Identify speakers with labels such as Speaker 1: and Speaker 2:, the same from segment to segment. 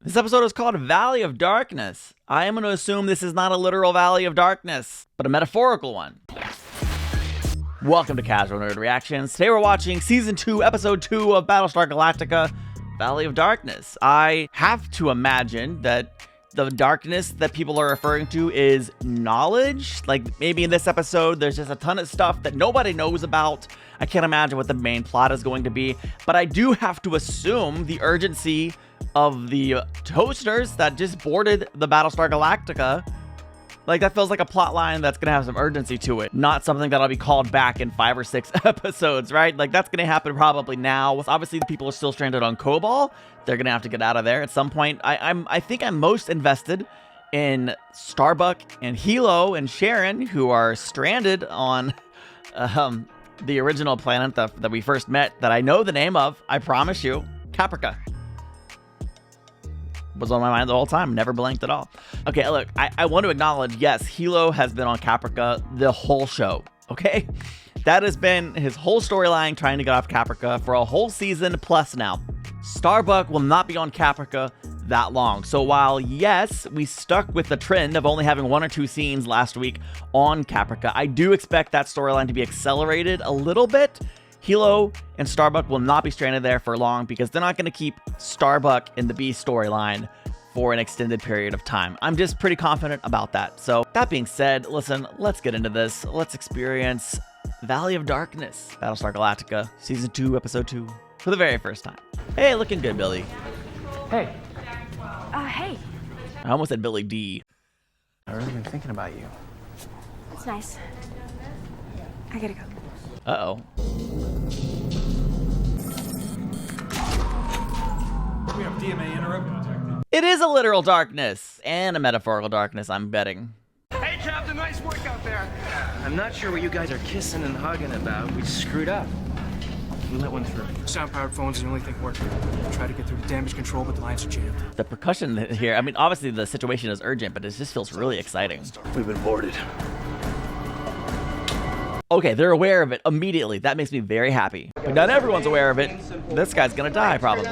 Speaker 1: This episode is called Valley of Darkness. I am going to assume this is not a literal Valley of Darkness, but a metaphorical one. Welcome to Casual Nerd Reactions. Today we're watching Season 2, Episode 2 of Battlestar Galactica, Valley of Darkness. I have to imagine that the darkness that people are referring to is knowledge. Like, maybe in this episode, there's just a ton of stuff that nobody knows about. I can't imagine what the main plot is going to be, but I do have to assume the urgency of the toasters that just boarded the Battlestar Galactica. Like, that feels like a plot line that's gonna have some urgency to it, not something that'll be called back in 5 or 6 episodes, right? Like, that's gonna happen probably now. Obviously, the people are still stranded on Cobol. They're gonna have to get out of there at some point. I think I'm most invested in Starbuck and Hilo and Sharon, who are stranded on the original planet that we first met, that I know the name of, I promise you, Caprica. Was on my mind the whole time, never blinked at all. Okay, look, I want to acknowledge, yes, Hilo has been on Caprica the whole show, okay? That has been his whole storyline, trying to get off Caprica for a whole season plus now. Starbuck will not be on Caprica that long. So while, yes, we stuck with the trend of only having 1 or 2 scenes last week on Caprica, I do expect that storyline to be accelerated a little bit. Hilo and Starbuck will not be stranded there for long because they're not going to keep Starbuck in the B storyline for an extended period of time. I'm just pretty confident about that. So that being said, listen, let's get into this. Let's experience Valley of Darkness, Battlestar Galactica, Season 2, Episode 2, for the very first time. Hey, looking good, Billy.
Speaker 2: Hey.
Speaker 3: Hey.
Speaker 1: I almost said Billy D.
Speaker 2: I've really been thinking about you.
Speaker 3: That's nice. I gotta go.
Speaker 1: Uh-oh.
Speaker 4: We have DMA interrupt.
Speaker 1: It is a literal darkness and a metaphorical darkness, I'm betting.
Speaker 4: Hey, Captain, nice work out there.
Speaker 2: I'm not sure what you guys are kissing and hugging about. We just screwed up. We let one through.
Speaker 4: Sound-powered phones are the only thing working. Try to get through to damage control, but the lines are jammed.
Speaker 1: The percussion here, I mean, obviously the situation is urgent, but it just feels really exciting.
Speaker 2: We've been boarded.
Speaker 1: Okay, they're aware of it immediately. That makes me very happy. But not everyone's aware of it. This guy's gonna die, probably.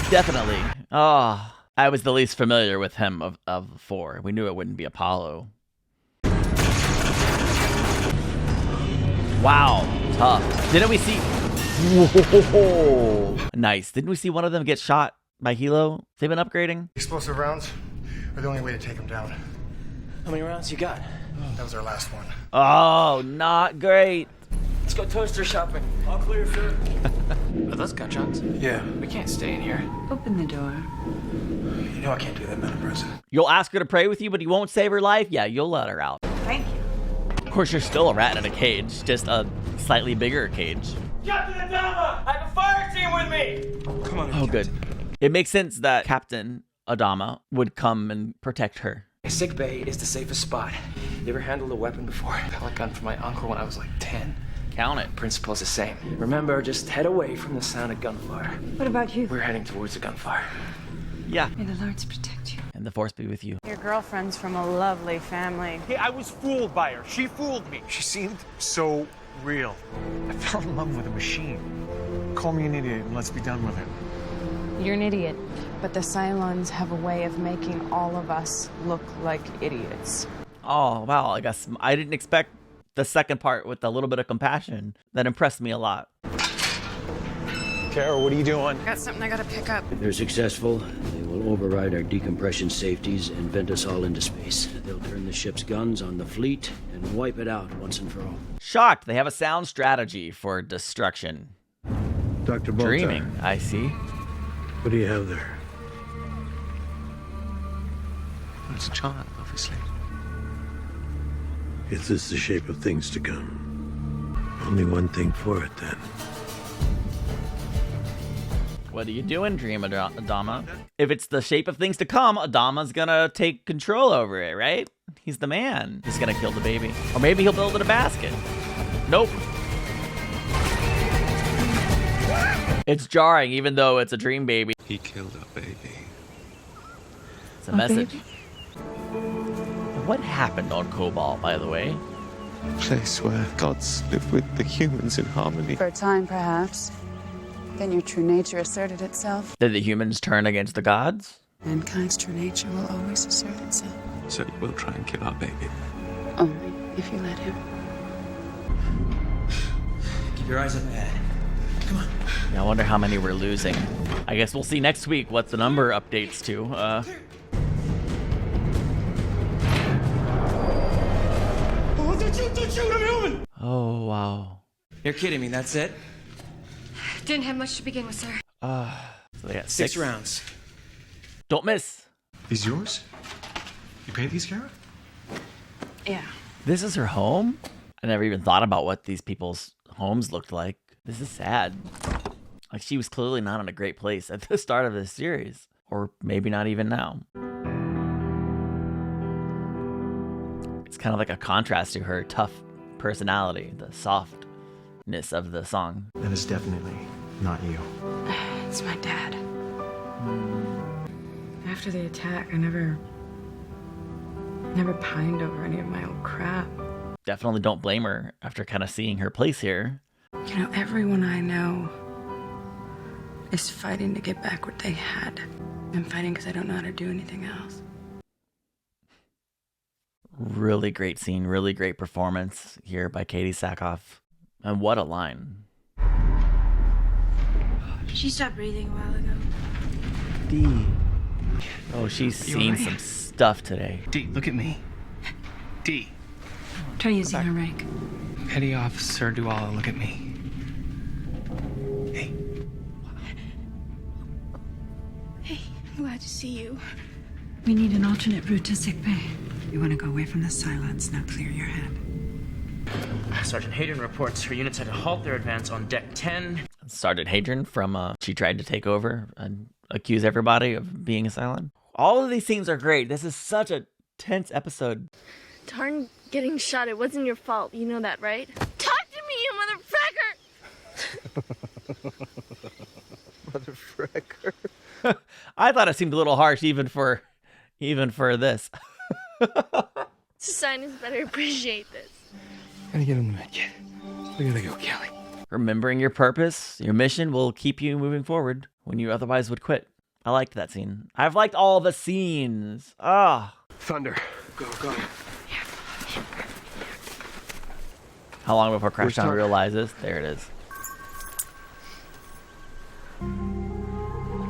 Speaker 1: Definitely. Oh, I was the least familiar with him of the 4. We knew it wouldn't be Apollo. Wow, tough. Didn't we see... Whoa. Nice. Didn't we see one of them get shot by Hilo? They've been upgrading?
Speaker 5: Explosive rounds are the only way to take them down.
Speaker 2: How many rounds you got?
Speaker 5: That was our last one.
Speaker 1: Oh, not great.
Speaker 2: Let's go toaster shopping.
Speaker 4: All clear, sir.
Speaker 2: Are those gunshots?
Speaker 5: Yeah.
Speaker 2: We can't stay in here.
Speaker 3: Open the door.
Speaker 5: You know I can't do that, Madam President.
Speaker 1: You'll ask her to pray with you, but you won't save her life? Yeah, you'll let her out.
Speaker 3: Thank you.
Speaker 1: Of course, you're still a rat in a cage, just a slightly bigger cage.
Speaker 4: Captain Adama! I have a fire team with me! Come on.
Speaker 1: Oh, good. It makes sense that Captain Adama would come and protect her.
Speaker 2: Sick bay is the safest spot. You ever handled a weapon before? I got a gun from my uncle when I was like 10.
Speaker 1: Count it.
Speaker 2: Principle's the same. Remember, just head away from the sound of gunfire.
Speaker 3: What about you?
Speaker 2: We're heading towards the gunfire.
Speaker 1: Yeah.
Speaker 3: May the Lords protect you.
Speaker 1: And the Force be with you.
Speaker 6: Your girlfriend's from a lovely family.
Speaker 4: Hey, I was fooled by her. She fooled me. She seemed so real. I fell in love with a machine. Call me an idiot and let's be done with it.
Speaker 6: You're an idiot, but the Cylons have a way of making all of us look like idiots.
Speaker 1: Oh, wow. I guess I didn't expect the second part with a little bit of compassion. That impressed me a lot.
Speaker 4: Kara, what are you doing?
Speaker 6: Got something I gotta pick up.
Speaker 7: If they're successful, they will override our decompression safeties and vent us all into space. They'll turn the ship's guns on the fleet and wipe it out once and for all.
Speaker 1: Shocked. They have a sound strategy for destruction.
Speaker 8: Dr. Boltar,
Speaker 1: Dreaming, I see.
Speaker 8: what do you have there?
Speaker 4: It's a child, obviously.
Speaker 8: Is this the shape of things to come? Only one thing for it, then.
Speaker 1: What are you doing, Dream Adama? If it's the shape of things to come, Adama's gonna take control over it, right? He's the man. He's gonna kill the baby. Or maybe he'll build it a basket. Nope. It's jarring, even though it's a dream baby.
Speaker 9: He killed a baby.
Speaker 1: It's a message. What happened on Cobol, by the way?
Speaker 9: A place where gods live with the humans in harmony.
Speaker 6: For a time, perhaps. Then your true nature asserted itself.
Speaker 1: Did the humans turn against the gods?
Speaker 6: Mankind's true nature will always assert itself.
Speaker 2: So you will try and kill our baby.
Speaker 6: Only if you let him.
Speaker 5: Keep your eyes up ahead. Come on.
Speaker 1: Yeah, I wonder how many we're losing. I guess we'll see next week what the number updates to.
Speaker 5: Don't shoot, I'm human!
Speaker 1: Oh, wow.
Speaker 2: You're kidding me, that's it?
Speaker 3: Didn't have much to begin with, sir.
Speaker 1: So they got
Speaker 2: 6 rounds.
Speaker 1: Don't miss.
Speaker 4: These yours? You paint these, Kara?
Speaker 6: Yeah.
Speaker 1: This is her home? I never even thought about what these people's homes looked like. This is sad. Like, she was clearly not in a great place at the start of this series. Or maybe not even now. It's kind of like a contrast to her tough personality, the softness of the song.
Speaker 4: That is definitely not you.
Speaker 6: It's my dad. After the attack, I never pined over any of my old crap.
Speaker 1: Definitely don't blame her after kind of seeing her place here.
Speaker 6: You know, everyone I know is fighting to get back what they had. I'm fighting because I don't know how to do anything else.
Speaker 1: Really great scene, really great performance here by Katie Sackhoff. And what a line.
Speaker 3: She stopped breathing a while ago.
Speaker 1: D. Oh, she's seen some stuff today.
Speaker 2: D, look at me. D.
Speaker 3: Try using her rake.
Speaker 2: Petty Officer Duala, look at me. Hey.
Speaker 3: Hey, I'm glad to see you. We need an alternate route to sickbay. You want to go away from the Cylons. Now clear your head.
Speaker 9: Sergeant Hadrian reports her units had to halt their advance on Deck 10.
Speaker 1: Sergeant Hadrian from, she tried to take over and accuse everybody of being a Cylon. All of these scenes are great. This is such a tense episode.
Speaker 10: Darn getting shot, it wasn't your fault. You know that, right? Talk to me, you motherfucker!
Speaker 4: Motherfrecker.
Speaker 1: I thought it seemed a little harsh even for this.
Speaker 10: Society's better appreciate this.
Speaker 5: Gotta get him the med kit. We gotta go, Kelly.
Speaker 1: Remembering your purpose, your mission will keep you moving forward when you otherwise would quit. I liked that scene. I've liked all the scenes.
Speaker 5: Thunder. Go.
Speaker 1: How long before Crashdown realizes? There it is.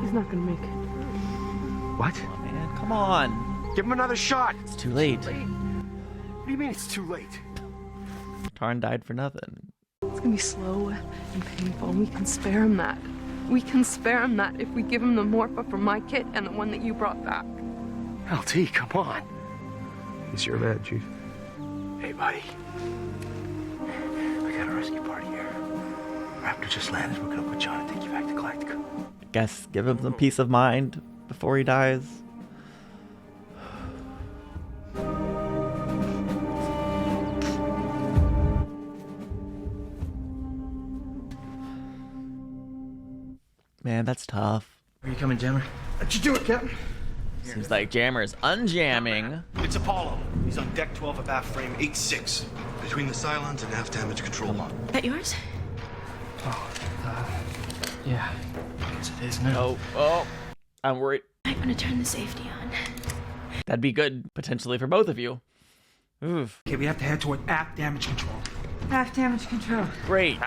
Speaker 6: He's not gonna make it.
Speaker 4: What?
Speaker 1: Oh, man, come on.
Speaker 4: Give him another shot.
Speaker 1: It's too late.
Speaker 4: What do you mean it's too late?
Speaker 1: Tarn died for nothing.
Speaker 6: It's gonna be slow and painful. We can spare him that. We can spare him that if we give him the Morpha from my kit and the one that you brought back.
Speaker 4: LT, come on. He's your lad, Chief.
Speaker 5: Hey, buddy. We got a rescue party here. Raptor just landed. We're gonna put you on and take you back to Galactica.
Speaker 1: Guess give him some peace of mind before he dies. Man, that's tough.
Speaker 9: Are you coming, Jammer?
Speaker 5: How'd you do it, Captain?
Speaker 1: Seems like Jammer's unjamming.
Speaker 5: It's Apollo. He's on Deck 12 of aft frame 8-6. Between the Cylons and aft damage control.
Speaker 10: That yours?
Speaker 9: Yeah. I guess it is now.
Speaker 1: Oh, I'm worried.
Speaker 10: I'm gonna turn the safety on.
Speaker 1: That'd be good, potentially, for both of you. Oof.
Speaker 5: Okay, we have to head toward aft damage control.
Speaker 3: Half damage control.
Speaker 1: Great.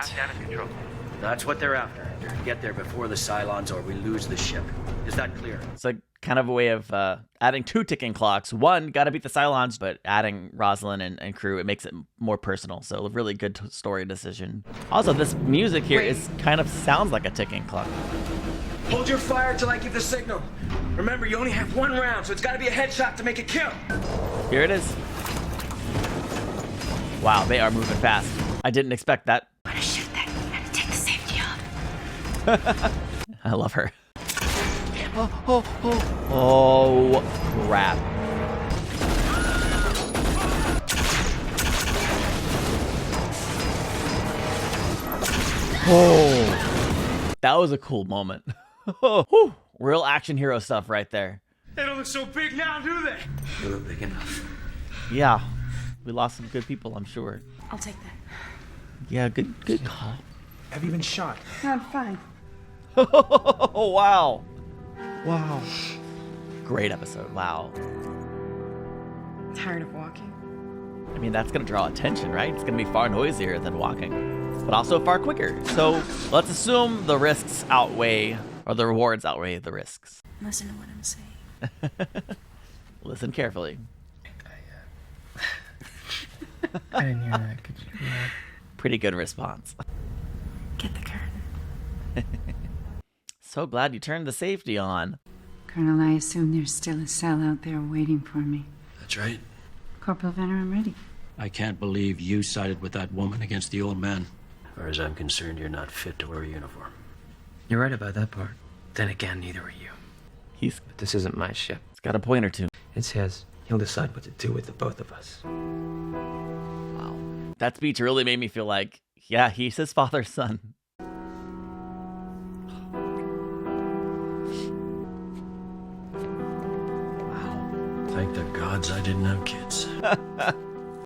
Speaker 7: That's what they're after. They're to get there before the Cylons or we lose the ship. Is that clear?
Speaker 1: It's like kind of a way of adding two ticking clocks. One, gotta beat the Cylons, but adding Rosalind and crew, it makes it more personal. So a really good story decision. Also, this music here is kind of sounds like a ticking clock.
Speaker 2: Hold your fire till I give the signal. Remember, you only have 1 round, so it's gotta be a headshot to make a kill.
Speaker 1: Here it is. Wow, they are moving fast. I didn't expect that.
Speaker 10: I'm gonna shoot that and take the safety off.
Speaker 1: I love her. Oh, crap. Oh, that was a cool moment. Whew. Real action hero stuff right there.
Speaker 2: They don't look so big now, do they?
Speaker 7: They look big enough.
Speaker 1: Yeah, we lost some good people, I'm sure.
Speaker 3: I'll take that.
Speaker 1: Yeah, good call.
Speaker 5: Have you been shot?
Speaker 3: No, I'm fine.
Speaker 1: Wow. Wow. Great episode. Wow.
Speaker 6: Tired of walking?
Speaker 1: I mean, that's going to draw attention, right? It's going to be far noisier than walking, but also far quicker. So let's assume the risks outweigh, or the rewards outweigh the risks.
Speaker 6: Listen to what I'm saying.
Speaker 1: Listen carefully.
Speaker 9: I didn't hear that. Could you?
Speaker 1: Pretty good response.
Speaker 6: Get the curtain.
Speaker 1: So glad you turned the safety on.
Speaker 3: Colonel, I assume there's still a cell out there waiting for me.
Speaker 7: That's right.
Speaker 3: Corporal Venner, I'm ready.
Speaker 7: I can't believe you sided with that woman against the old man. As far as I'm concerned, you're not fit to wear a uniform.
Speaker 2: You're right about that part. Then again, neither are you. But this isn't my ship.
Speaker 1: He's got a point or two.
Speaker 2: It's his. He'll decide what to do with the both of us.
Speaker 1: Wow. That speech really made me feel like, yeah, he's his father's son. Wow.
Speaker 7: Thank the gods I didn't have kids.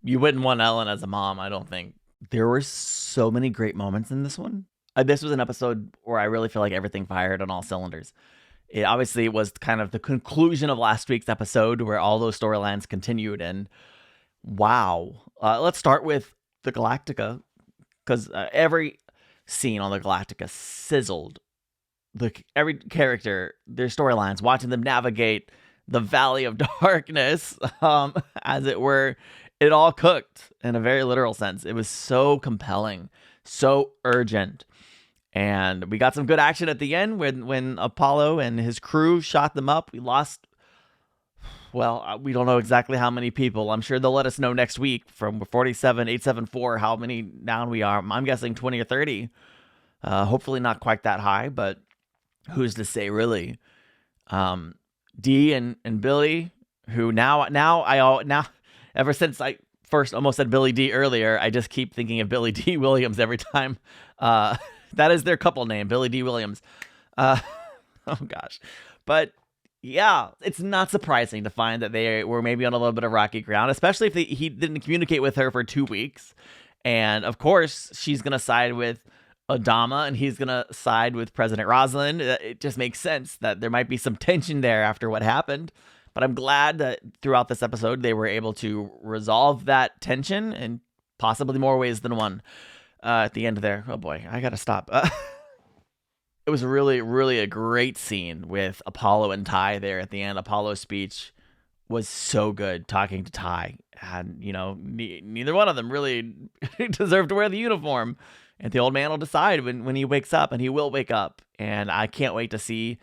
Speaker 1: You wouldn't want Ellen as a mom, I don't think. There were so many great moments in this one. This was an episode where I really feel like everything fired on all cylinders. It obviously was kind of the conclusion of last week's episode where all those storylines continued. And wow. Let's start with the Galactica, because every scene on the Galactica sizzled. Every character, their storylines, watching them navigate the Valley of Darkness, as it were, it all cooked in a very literal sense. It was so compelling, so urgent. And we got some good action at the end when Apollo and his crew shot them up. We lost, well, we don't know exactly how many people. I'm sure they'll let us know next week from 47,874 how many down we are. I'm guessing 20 or 30. Hopefully not quite that high, but who's to say, really? Dee and Billy, who now ever since I first almost said Billy D earlier, I just keep thinking of Billy D. Williams every time. That is their couple name, Billy D. Williams. Oh gosh. But yeah, it's not surprising to find that they were maybe on a little bit of rocky ground, especially if he didn't communicate with her for 2 weeks. And of course, she's going to side with Adama and he's going to side with President Rosalind. It just makes sense that there might be some tension there after what happened. But I'm glad that throughout this episode, they were able to resolve that tension in possibly more ways than one. At the end there. Oh boy, I gotta stop. It was really, really a great scene with Apollo and Ty there at the end. Apollo's speech was so good, talking to Ty. And, you know, neither one of them really deserved to wear the uniform. And the old man will decide when he wakes up, and he will wake up. And I can't wait to see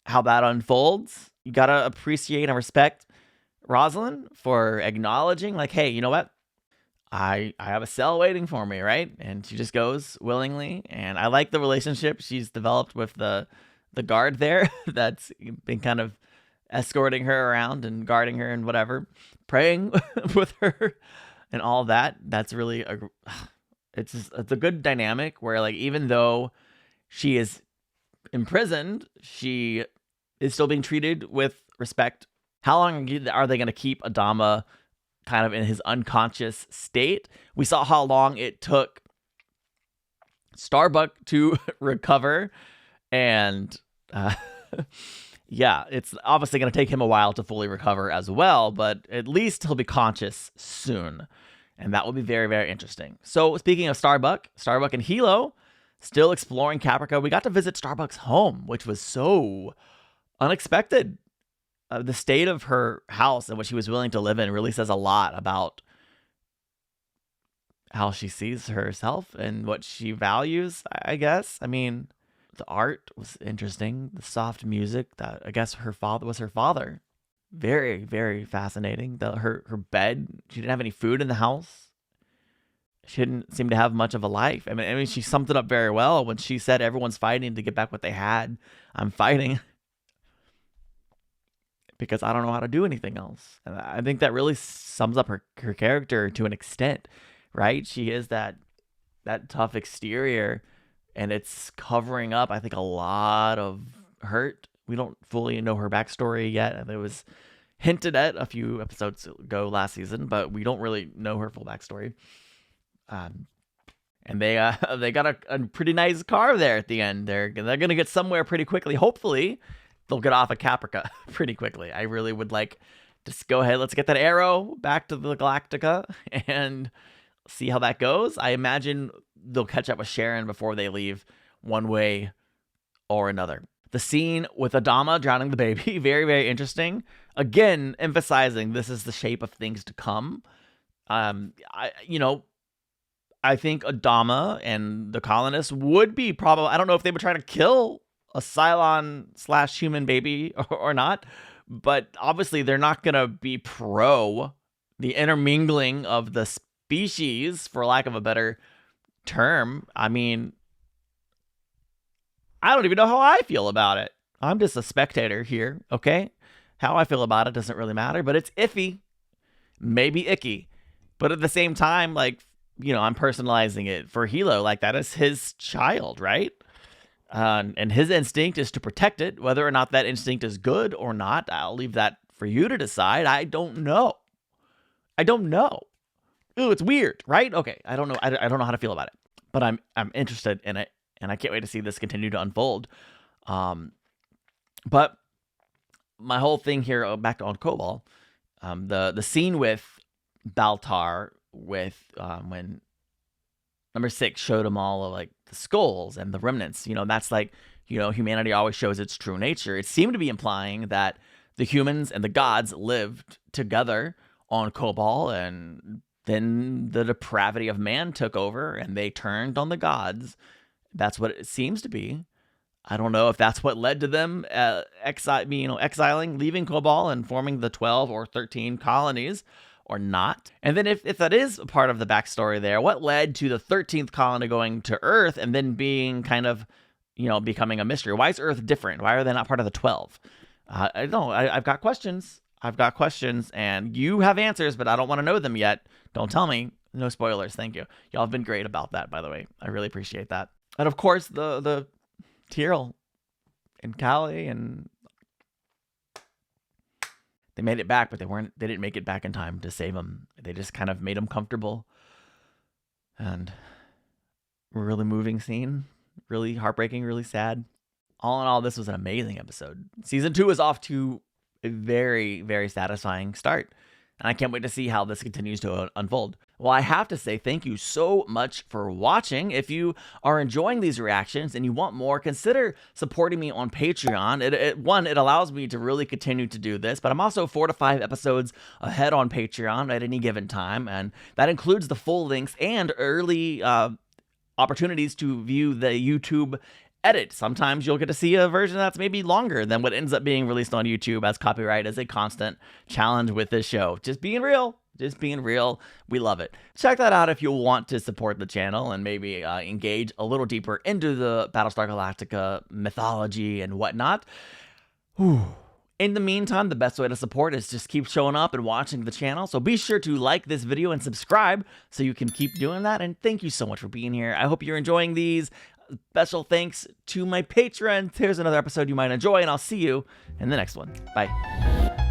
Speaker 1: how that unfolds. You gotta appreciate and respect Rosalind for acknowledging, like, hey, you know what? I have a cell waiting for me, right? And she just goes willingly. And I like the relationship she's developed with the guard there that's been kind of escorting her around and guarding her and whatever, praying with her and all that. That's really it's a good dynamic where, like, even though she is imprisoned, she is still being treated with respect. How long are they going to keep Adama kind of in his unconscious state? We saw how long it took Starbuck to recover, and yeah, it's obviously going to take him a while to fully recover as well, but at least he'll be conscious soon, and that will be very, very interesting. So speaking of Starbuck and Hilo still exploring Caprica. We got to visit Starbuck's home, which was so unexpected. The state of her house and what she was willing to live in really says a lot about how she sees herself and what she values, I guess. I mean, the art was interesting. The soft music, that I guess her father was her father. Very, very fascinating. Her bed, she didn't have any food in the house. She didn't seem to have much of a life. I mean, she summed it up very well when she said everyone's fighting to get back what they had. I'm fighting because I don't know how to do anything else. And I think that really sums up her character to an extent, right? She is that tough exterior, and it's covering up, I think, a lot of hurt. We don't fully know her backstory yet. It was hinted at a few episodes ago last season, but we don't really know her full backstory. And And they got a pretty nice car there at the end. They're gonna get somewhere pretty quickly. Hopefully, they'll get off of Caprica pretty quickly. I really would like to go ahead. Let's get that arrow back to the Galactica and see how that goes. I imagine they'll catch up with Sharon before they leave, one way or another. The scene with Adama drowning the baby, very, very interesting. Again, emphasizing this is the shape of things to come. I think Adama and the colonists would be probably, I don't know if they would try to kill a Cylon/human baby or not, but obviously they're not going to be pro the intermingling of the species, for lack of a better term. I mean, I don't even know how I feel about it. I'm just a spectator here, okay? How I feel about it doesn't really matter, but it's iffy, maybe icky. But at the same time, like, I'm personalizing it for Hilo. Like, that is his child, right? And his instinct is to protect it. Whether or not that instinct is good or not, I'll leave that for you to decide. I don't know. Ooh, it's weird, right? Okay, I don't know. I don't know how to feel about it, but I'm interested in it, and I can't wait to see this continue to unfold. But my whole thing here, back on Cobol, the scene with Baltar, with when number 6 showed him all of like the skulls and the remnants, that's like, humanity always shows its true nature. It seemed to be implying that the humans and the gods lived together on Cobol, and then the depravity of man took over and they turned on the gods. That's what it seems to be. I don't know if that's what led to them exiling, leaving Cobol and forming the 12 or 13 colonies, or not. And then if that is part of the backstory there, what led to the 13th colony going to Earth and then being kind of, becoming a mystery? Why is Earth different? Why are they not part of the 12? I don't know. I've got questions. And you have answers, but I don't want to know them yet. Don't tell me. No spoilers. Thank you. Y'all have been great about that, by the way. I really appreciate that. And of course, the Tyrell and Callie, and they made it back, but they didn't make it back in time to save him. They just kind of made him comfortable. And really moving scene, really heartbreaking, really sad. All in all, this was an amazing episode. Season 2 is off to a very, very satisfying start. And I can't wait to see how this continues to unfold. Well, I have to say thank you so much for watching. If you are enjoying these reactions and you want more, consider supporting me on Patreon. It allows me to really continue to do this, but I'm also 4 to 5 episodes ahead on Patreon at any given time, and that includes the full links and early opportunities to view the YouTube edit. Sometimes you'll get to see a version that's maybe longer than what ends up being released on YouTube, as copyright is a constant challenge with this show. Just being real. We love it. Check that out if you want to support the channel and maybe engage a little deeper into the Battlestar Galactica mythology and whatnot. Whew. In the meantime, the best way to support is just keep showing up and watching the channel. So be sure to like this video and subscribe so you can keep doing that. And thank you so much for being here. I hope you're enjoying these. Special thanks to my patrons. Here's another episode you might enjoy, and I'll see you in the next one. Bye.